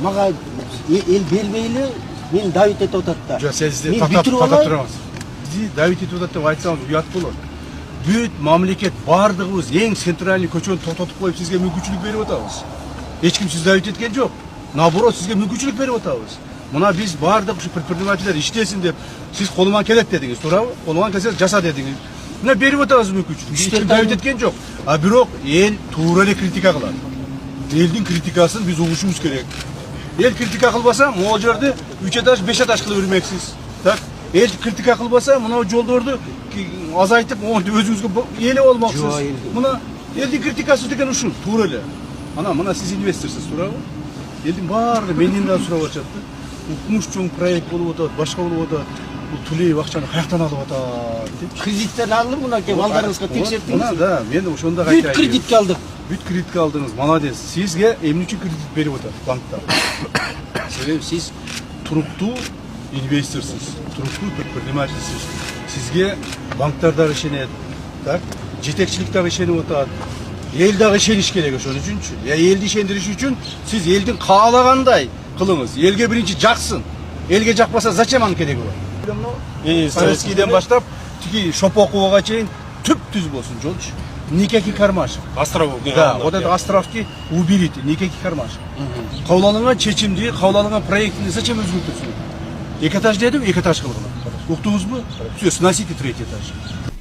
мага эл бербейли, мен давить этип атат да. Жок, сиз Мен тактап бүтүрүп алайын. турабыз. Сиз давить этип атат деп айтсаңыз уят болот. Бүт мамлекет бардыгыбыз эң центральный көчөнү токтотуп коюп сизге мүмкүнчүлүк берип атабыз. Эч ким сиз давить эткен жок. Наоборот, сизге мүмкүнчүлүк берип атабыз. Мына биз бардык ушу предпринимательдер иштесин деп сиз колуңан келет дедиңиз, туурабы? Колуңан келсе жаса дедиңиз. Мына берип атабыз мүмкүнчүлүк. Эч ким давить эткен жок. А бирок эл туура эле критика кылат. Элдин критикасын биз угушубуз керек. Эл критика кылбаса, могул жерди 3 этаж, 5 этаж кылып жүрмөксүз. Так? Эл критика кылбаса, мына жолдорду азайтып, өзүңүзгө ээлеп алмаксыз. Мына элдин критикасы деген ушул, туура эле. Мына сиз инвесторсуз, туурабы? Элдин баары менден да сурап атышат да. Укмуш чоң проект болуп атат, башка болуп атат. Бул Тулеев акчаны каяктан алып атат деп. Кредиттен алып, мынакей балдарыңызга текшертиңиз. Мына да, мен ошондо кайта. Бүт кредитке алдык. Бүт кредитке алдыңыз, молодец. Сизге эмне үчүн кредит берип атат банктар? Себеби сиз туруктуу инвесторсуз, туруктуу предпринимательсиз. Сизге банктар дагы ишенет, так? Жетекчилик дагы ишенип атат. Эл дагы ишениш керек ошон үчүнчү. Элди ишендириш үчүн сиз элдин каалагандай кылыңыз. Элге биринчи жаксын. Элге жакпаса зачем анын кереги бар? Советскийден баштап тиги Шопоковага чейин түп-түз болсун жолчу. Никаких кармашек. Островов. Да, вот это островки уберите, никаких кармашек. Кабыл чечимди, кабыл проектini зачем өзгөртөсүң? 2 этаж дедим, 2 этаж кылгыла. Уктуңузбу? Все, сносите 3-й этаж.